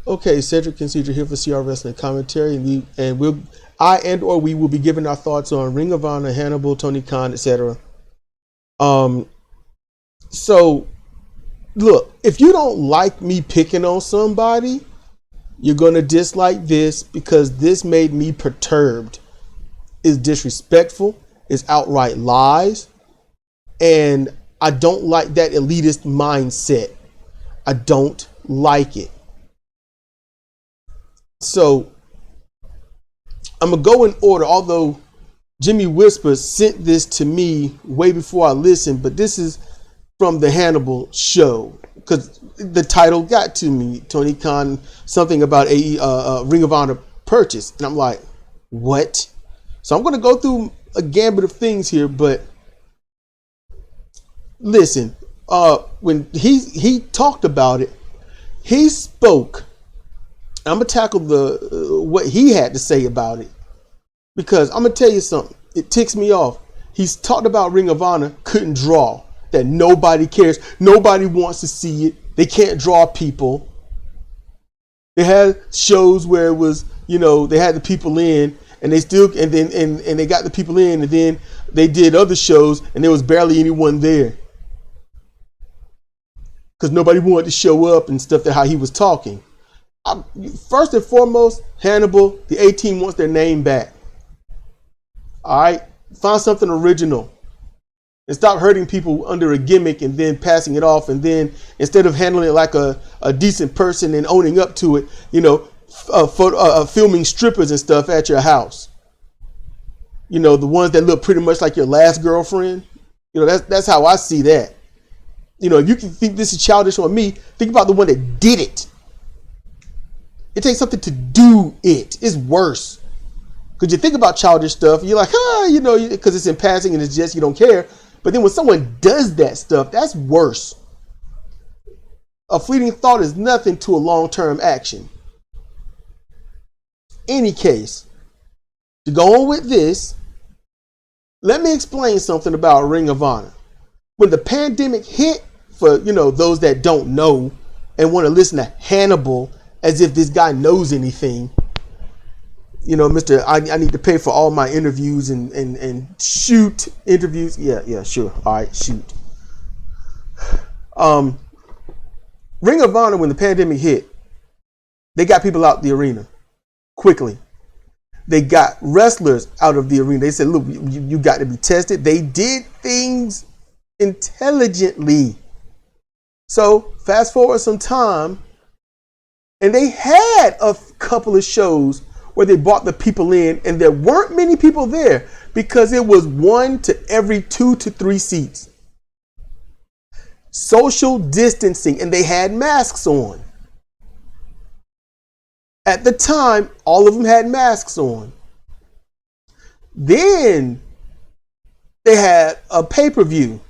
Okay, Cedric and Cedric here for CR Wrestling Commentary, and we will be giving our thoughts on Ring of Honor, Hannibal, Tony Khan, etc. So look, if you don't like me picking on somebody, you're gonna dislike this because this made me perturbed. It's disrespectful, it's outright lies, and I don't like that elitist mindset. I don't like it. So I'm gonna go in order, although Jimmy Whisper sent this to me way before I listened, but this is from the Hannibal show because the title got to me. Tony Khan, something about a Ring of Honor purchase, and I'm like, what? So I'm gonna go through a gambit of things here, but listen, when he talked about it, he spoke. I'm gonna tackle what he had to say about it, because I'm gonna tell you something. It ticks me off. He's talked about Ring of Honor couldn't draw, that nobody cares, nobody wants to see it. They can't draw people. They had shows where it was, they had the people in, and they still, and they got the people in, and then they did other shows, and there was barely anyone there because nobody wanted to show up and stuff. That how he was talking. First and foremost, Hannibal, the A-Team wants their name back. All right, find something original and stop hurting people under a gimmick and then passing it off. And then instead of handling it like a decent person and owning up to it, filming strippers and stuff at your house. The ones that look pretty much like your last girlfriend. That's how I see that. If you can think this is childish on me, think about the one that did it. It takes something to do it. It's worse. Because you think about childish stuff, you're like, because it's in passing and it's just, you don't care. But then when someone does that stuff, that's worse. A fleeting thought is nothing to a long-term action. Any case, to go on with this, let me explain something about Ring of Honor. When the pandemic hit, for, those that don't know and want to listen to Hannibal as if this guy knows anything. I need to pay for all my interviews and shoot interviews. Yeah, sure. All right, shoot. Ring of Honor, when the pandemic hit, they got people out the arena quickly. They got wrestlers out of the arena. They said, look, you got to be tested. They did things intelligently. So fast forward some time, and they had a couple of shows where they brought the people in, and there weren't many people there because it was 1 to every 2 to 3 seats. Social distancing, and they had masks on. At the time, all of them had masks on. Then they had a pay-per-view,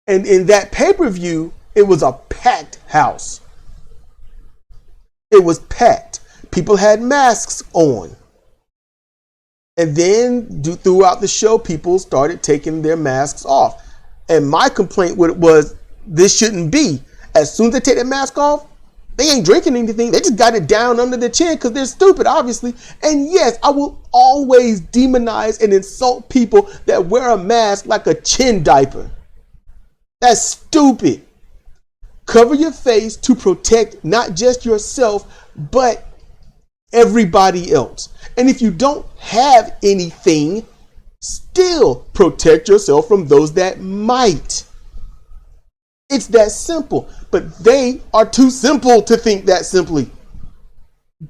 and in that pay-per-view, it was a packed house. It was packed. People had masks on. And then throughout the show, people started taking their masks off. And my complaint was, this shouldn't be. As soon as they take their mask off, they ain't drinking anything. They just got it down under their chin because they're stupid, obviously. And yes, I will always demonize and insult people that wear a mask like a chin diaper. That's stupid. Cover your face to protect not just yourself, but everybody else. And if you don't have anything, still protect yourself from those that might. It's that simple. But they are too simple to think that simply.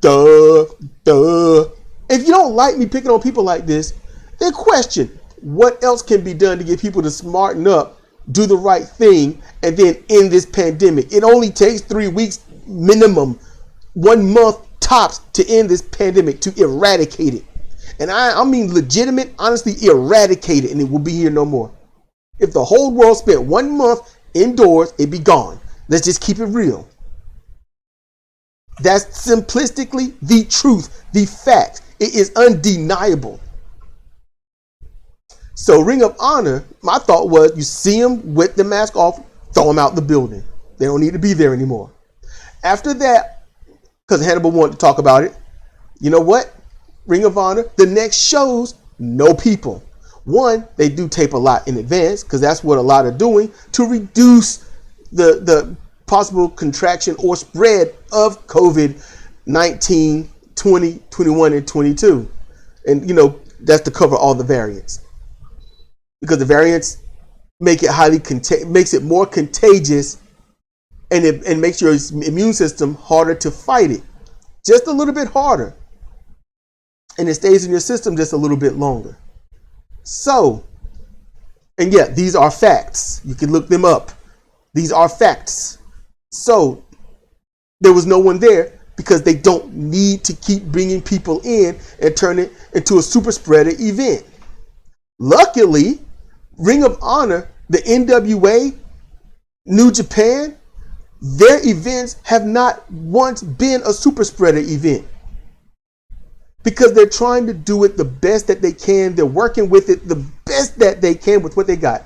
Duh. If you don't like me picking on people like this, then question what else can be done to get people to smarten up, do the right thing, and then end this pandemic. It only takes 3 weeks minimum, 1 month tops to end this pandemic, to eradicate it. And I mean legitimate, honestly, eradicate it, and it will be here no more. If the whole world spent 1 month indoors, it'd be gone. Let's just keep it real. That's simplistically the truth, the fact. It is undeniable. So Ring of Honor, my thought was, you see them with the mask off, throw them out the building. They don't need to be there anymore. After that, because Hannibal wanted to talk about it. You know what? Ring of Honor, the next shows, no people. One, they do tape a lot in advance because that's what a lot are doing to reduce the possible contraction or spread of COVID-19, 20, 21, and 22. And, you know, that's to cover all the variants. Because the variants make it makes it more contagious, and it makes your immune system harder to fight it. Just a little bit harder. And it stays in your system just a little bit longer. So, and yeah, these are facts. You can look them up. These are facts. So, there was no one there because they don't need to keep bringing people in and turn it into a super spreader event. Luckily, Ring of Honor, the NWA, New Japan, their events have not once been a super spreader event. Because they're trying to do it the best that they can. They're working with it the best that they can with what they got.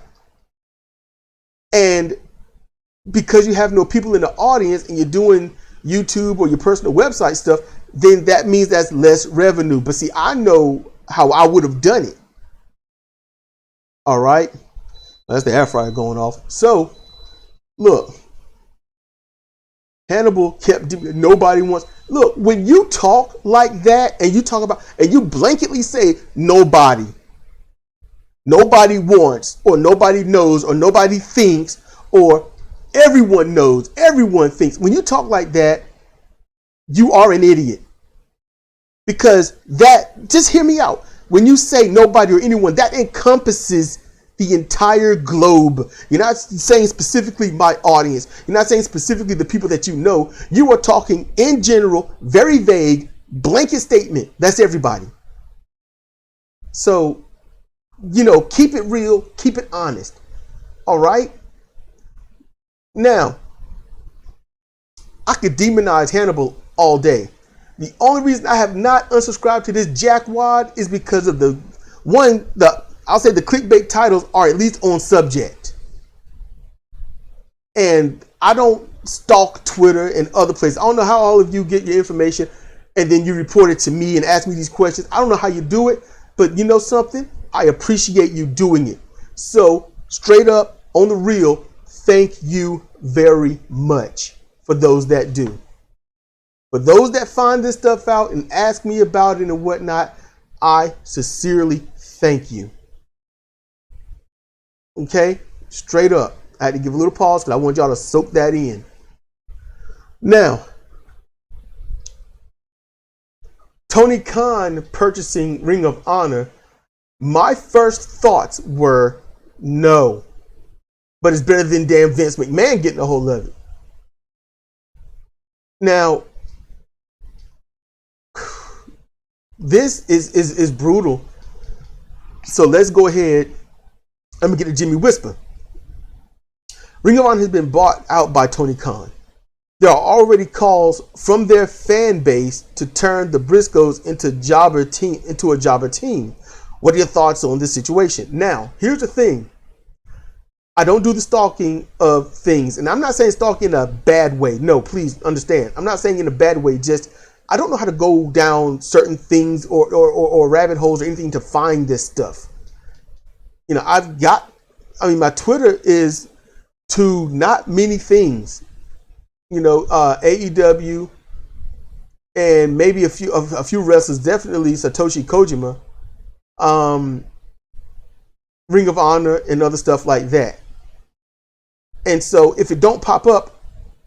And because you have no people in the audience and you're doing YouTube or your personal website stuff, then that means that's less revenue. But see, I know how I would have done it. All right. That's the air fryer going off. So, look. Hannibal kept, nobody wants, look, when you talk like that and you talk about, and you blanketly say nobody wants, or nobody knows, or nobody thinks, or everyone knows, everyone thinks, when you talk like that, you are an idiot. Because that, just hear me out. When you say nobody or anyone, that encompasses the entire globe. You're not saying specifically my audience. You're not saying specifically the people that you know. You are talking in general, very vague, blanket statement. That's everybody. So, you know, keep it real, keep it honest. All right? Now, I could demonize Hannibal all day. The only reason I have not unsubscribed to this jackwad is because of I'll say the clickbait titles are at least on subject. And I don't stalk Twitter and other places. I don't know how all of you get your information and then you report it to me and ask me these questions. I don't know how you do it, but you know something? I appreciate you doing it. So straight up on the real, thank you very much for those that do. For those that find this stuff out and ask me about it and whatnot, I sincerely thank you. Okay, straight up. I had to give a little pause because I want y'all to soak that in. Now, Tony Khan purchasing Ring of Honor, my first thoughts were no. But it's better than damn Vince McMahon getting a hold of it. Now, this is brutal. So let's go ahead. Let me get to Jimmy Whisper. Ring of Honor has been bought out by Tony Khan. There are already calls from their fan base to turn the Briscoes into a jobber team. What are your thoughts on this situation? Now, here's the thing. I don't do the stalking of things, and I'm not saying stalking in a bad way. No, please understand. I'm not saying in a bad way. Just I don't know how to go down certain things or rabbit holes or anything to find this stuff. You know, my Twitter is to not many things. You know, AEW and maybe a few wrestlers, definitely Satoshi Kojima, Ring of Honor and other stuff like that. And so if it don't pop up,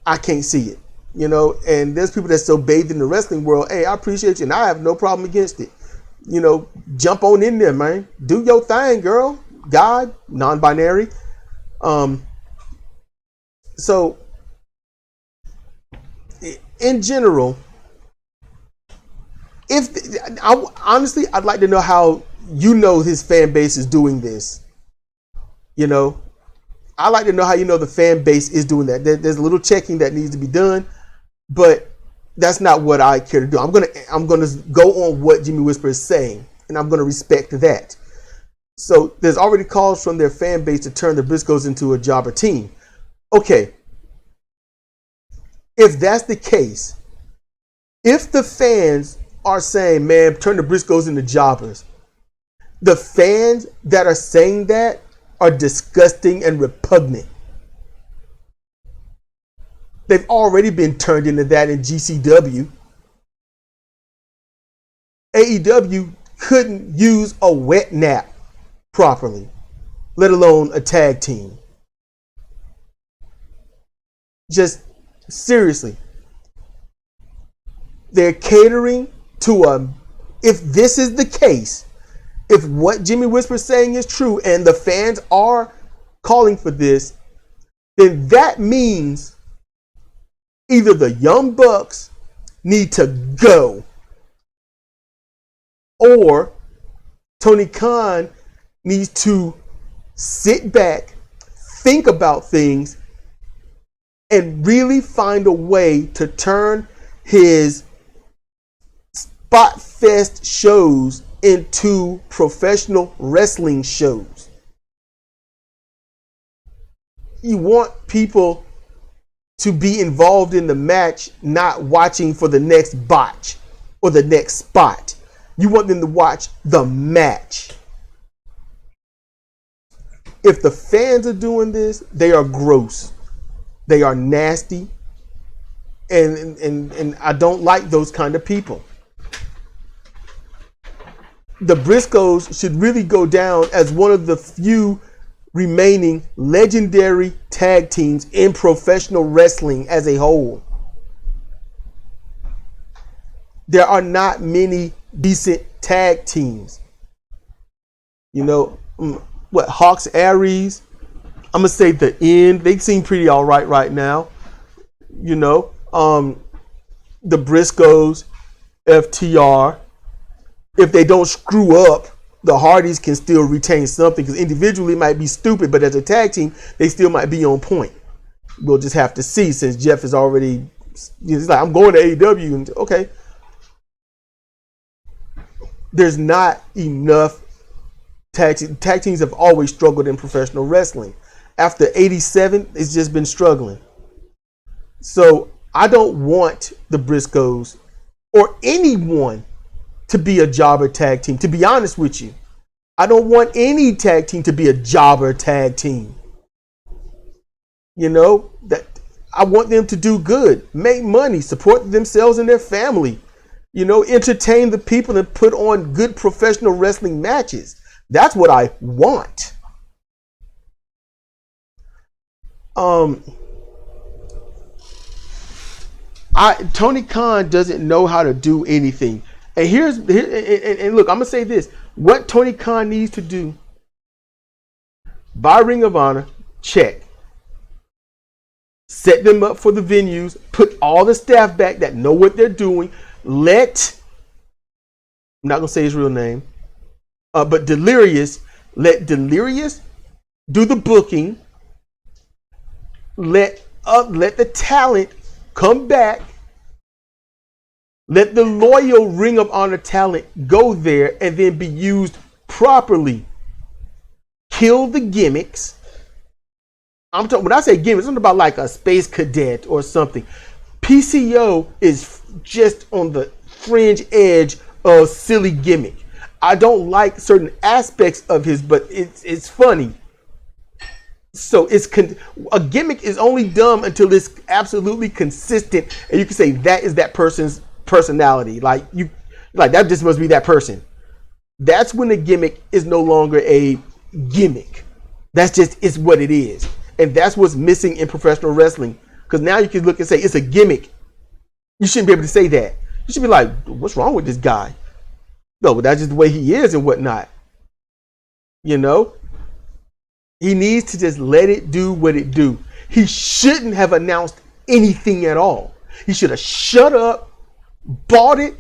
I can't see it. You know, and there's people that's so bathed in the wrestling world. Hey, I appreciate you and I have no problem against it. You know, jump on in there, man. Do your thing, girl. God, non-binary. So in general, honestly, I'd like to know how his fan base is doing this. You know, I like to know how the fan base is doing that. There's a little checking that needs to be done, but that's not what I care to do. I'm gonna go on what Jimmy Whisper is saying, and I'm gonna respect that. So there's already calls from their fan base to turn the Briscoes into a jobber team. Okay, if that's the case, If the fans are saying, man, turn the Briscoes into jobbers, the fans that are saying that are disgusting and repugnant. They've already been turned into that in GCW. AEW couldn't use a wet nap properly, let alone a tag team. Just seriously. They're catering to if this is the case, if what Jimmy Whisper's saying is true and the fans are calling for this, then that means either the Young Bucks need to go or Tony Khan needs to sit back, think about things, and really find a way to turn his spot fest shows into professional wrestling shows. You want people to be involved in the match, not watching for the next botch or the next spot. You want them to watch the match. If the fans are doing this, they are gross. They are nasty. And I don't like those kind of people. The Briscoes should really go down as one of the few remaining legendary tag teams in professional wrestling as a whole. There are not many decent tag teams. You know, Hawks Aries, I'm gonna say The End, they seem pretty all right now. You know, the Briscoes, FTR, if they don't screw up, the Hardys can still retain something, because individually it might be stupid, but as a tag team, they still might be on point. We'll just have to see, since Jeff is already, he's like, I'm going to AEW, and okay. There's not enough tag teams have always struggled in professional wrestling. After 87, it's just been struggling. So I don't want the Briscoes or anyone to be a jobber tag team. To be honest with you, I don't want any tag team to be a jobber tag team. You know, that I want them to do good, make money, support themselves and their family. You know, entertain the people and put on good professional wrestling matches. That's what I want. Tony Khan doesn't know how to do anything. And look, I'm gonna say this: what Tony Khan needs to do, buy Ring of Honor, check. Set them up for the venues, put all the staff back that know what they're doing. I'm not gonna say his real name, but Delirious. Let Delirious do the booking. Let the talent come back. Let the loyal Ring of Honor talent go there and then be used properly. Kill the gimmicks. When I say gimmicks, I'm talking about like a space cadet or something. PCO is just on the fringe edge of silly gimmick. I don't like certain aspects of his, but it's funny. So a gimmick is only dumb until it's absolutely consistent, and you can say that is that person's personality. Like that just must be that person. That's when the gimmick is no longer a gimmick. It's what it is, and that's what's missing in professional wrestling. Because now you can look and say it's a gimmick. You shouldn't be able to say that. You should be like, what's wrong with this guy? No, but that's just the way he is and whatnot. You know? He needs to just let it do what it do. He shouldn't have announced anything at all. He should have shut up, bought it,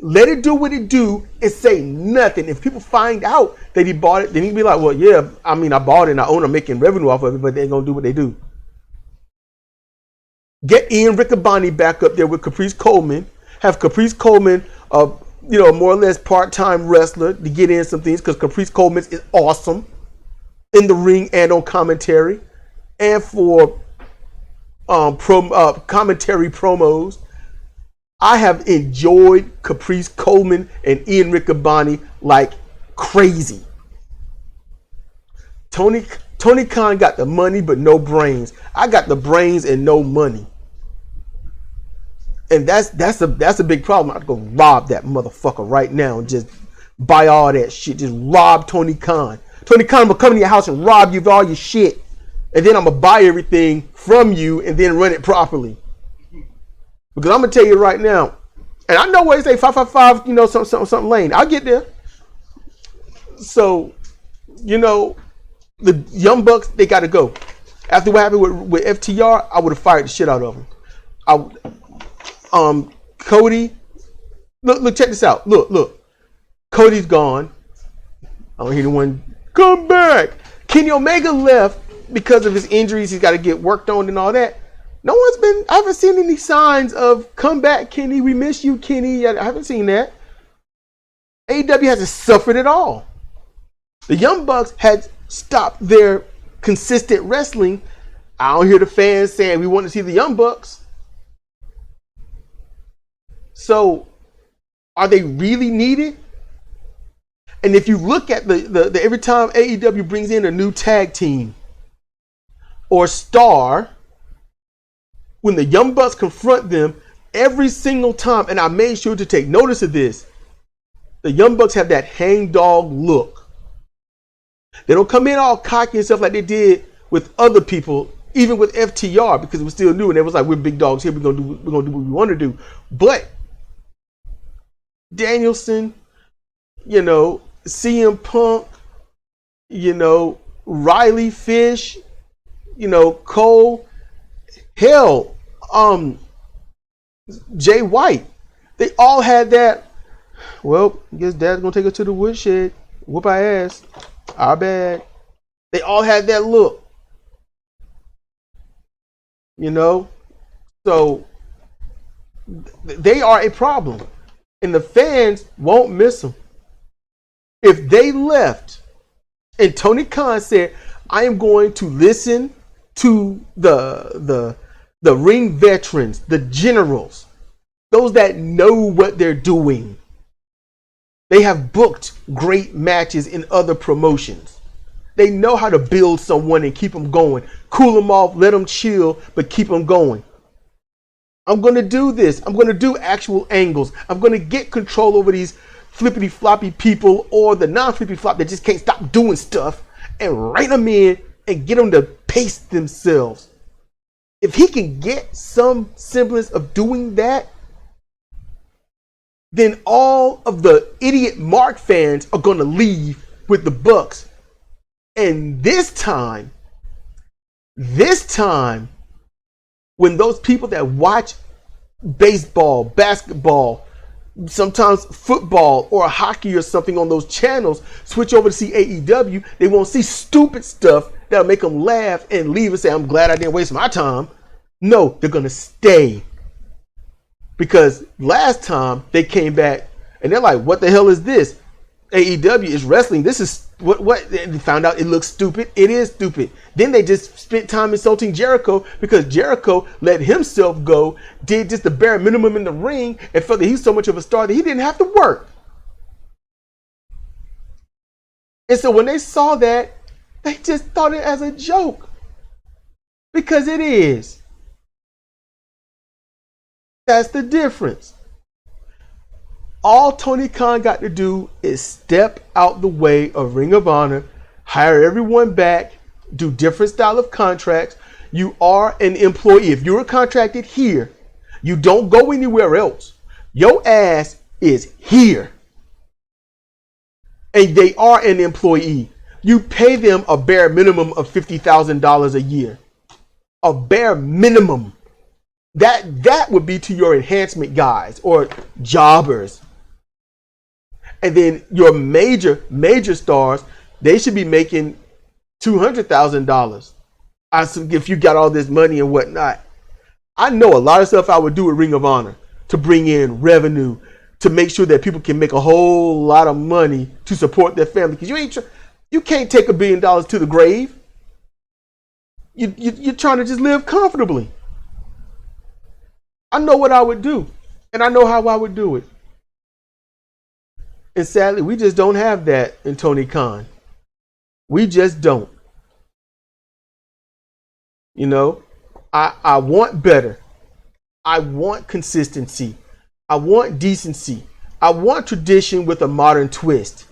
let it do what it do, and say nothing. If people find out that he bought it, then he'd be like, well, yeah, I mean, I bought it and I own it, I'm making revenue off of it, but they're going to do what they do. Get Ian Riccaboni back up there with Caprice Coleman. Have Caprice Coleman, more or less part-time wrestler to get in some things, because Caprice Coleman is awesome in the ring and on commentary, and for commentary promos. I have enjoyed Caprice Coleman and Ian Riccaboni like crazy. Tony Khan got the money but no brains. I got the brains and no money. And that's a big problem. I'd go rob that motherfucker right now and just buy all that shit. Just rob Tony Khan. Tony Khan will come to your house and rob you of all your shit. And then I'm going to buy everything from you and then run it properly. Because I'm going to tell you right now, and I know what they say, 555, you know, something lane. I'll get there. So, you know, the Young Bucks, they got to go. After what happened with FTR, I would have fired the shit out of him. Cody, look, check this out. Look. Cody's gone. I don't hear anyone come back. Kenny Omega left because of his injuries. He's got to get worked on and all that. I haven't seen any signs of come back, Kenny. We miss you, Kenny. I haven't seen that. AEW hasn't suffered at all. The Young Bucks had stopped their consistent wrestling. I don't hear the fans saying we want to see the Young Bucks. So, are they really needed? And if you look at the every time AEW brings in a new tag team or star, when the Young Bucks confront them every single time, and I made sure to take notice of this, the Young Bucks have that hangdog look. They don't come in all cocky and stuff like they did with other people, even with FTR, because it was still new and it was like, we're big dogs here, we're gonna do what we want to do. But Danielson, you know, CM Punk, you know, Riley Fish, you know, Cole, hell, Jay White, they all had that. Well, I guess Dad's gonna take us to the woodshed, whoop our ass, our bad. They all had that look, you know. So they are a problem, and the fans won't miss them. If they left, and Tony Khan said, "I am going to listen to the ring veterans, the generals, those that know what they're doing. They have booked great matches in other promotions. They know how to build someone and keep them going, cool them off, let them chill, but keep them going. I'm going to do this. I'm going to do actual angles. I'm going to get control over these flippity floppy people or the non-flippity flop that just can't stop doing stuff and rein them in and get them to pace themselves." If he can get some semblance of doing that, then all of the idiot Mark fans are going to leave with the Bucks. And this time, when those people that watch baseball, basketball, sometimes football or hockey or something on those channels switch over to see AEW, they won't see stupid stuff that'll make them laugh and leave and say, "I'm glad I didn't waste my time." No, they're going to stay. Because last time they came back and they're like, "What the hell is this? AEW is wrestling. This is what?" And they found out it looks stupid. It is stupid. Then they just spent time insulting Jericho because Jericho let himself go, did just the bare minimum in the ring, and felt that he's so much of a star that he didn't have to work. And so when they saw that, they just thought it as a joke. Because it is. That's the difference. All Tony Khan got to do is step out the way of Ring of Honor, hire everyone back, do different style of contracts. You are an employee. If you're contracted here, you don't go anywhere else. Your ass is here. And they are an employee. You pay them a bare minimum of $50,000 a year. A bare minimum. That would be to your enhancement guys or jobbers. And then your major stars, they should be making $200,000. If you got all this money and whatnot. I know a lot of stuff I would do with Ring of Honor to bring in revenue, to make sure that people can make a whole lot of money to support their family. Because you can't take $1 billion to the grave. You're trying to just live comfortably. I know what I would do. And I know how I would do it. And sadly, we just don't have that in Tony Khan. We just don't. You know, I want better. I want consistency. I want decency. I want tradition with a modern twist.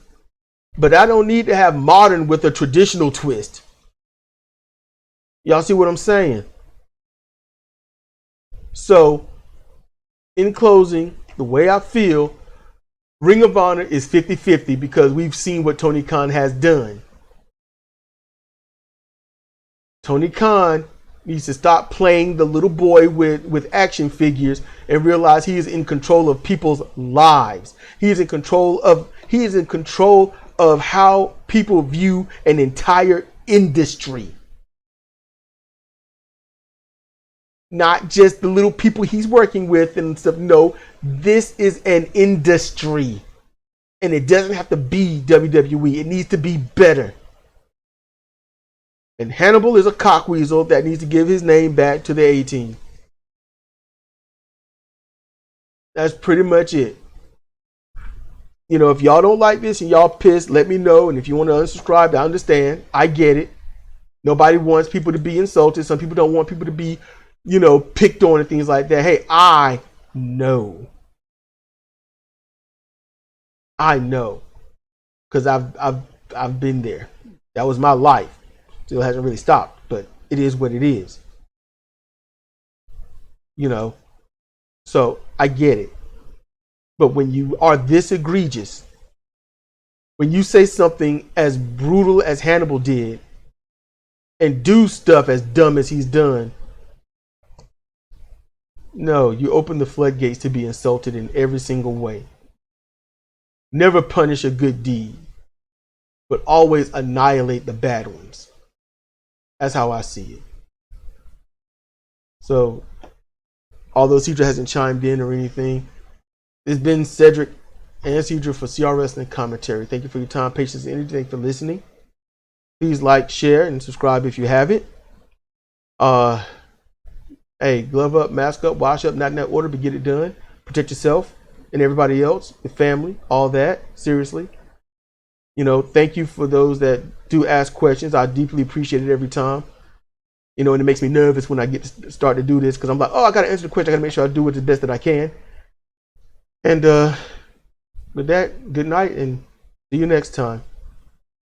But I don't need to have modern with a traditional twist. Y'all see what I'm saying? So, in closing, the way I feel, Ring of Honor is 50-50 because we've seen what Tony Khan has done. Tony Khan needs to stop playing the little boy with action figures and realize he is in control of people's lives. He is in control of how people view an entire industry. Not just the little people he's working with and stuff. No, this is an industry. And it doesn't have to be WWE. It needs to be better. And Hannibal is a cockweasel that needs to give his name back to the A-Team. That's pretty much it. You know, if y'all don't like this and y'all pissed, let me know. And if you want to unsubscribe, I understand. I get it. Nobody wants people to be insulted. Some people don't want people to be, you know, picked on and things like that. Hey, I know. I know. Because I've been there. That was my life. Still hasn't really stopped, but it is what it is. You know, so I get it. But when you are this egregious, when you say something as brutal as Hannibal did and do stuff as dumb as he's done, no, you open the floodgates to be insulted in every single way. Never punish a good deed, but always annihilate the bad ones. That's how I see it. So, although Cedra hasn't chimed in or anything, it's been Cedric and Cedra for CR Wrestling Commentary. Thank you for your time, patience, and energy. Thank you for listening. Please like, share, and subscribe if you haven't. Hey, glove up, mask up, wash up, not in that order, but get it done. Protect yourself and everybody else, your family, all that. Seriously. You know, thank you for those that do ask questions. I deeply appreciate it every time. You know, and it makes me nervous when I get to start to do this because I'm like, oh, I got to answer the question. I got to make sure I do it the best that I can. And with that, good night and see you next time.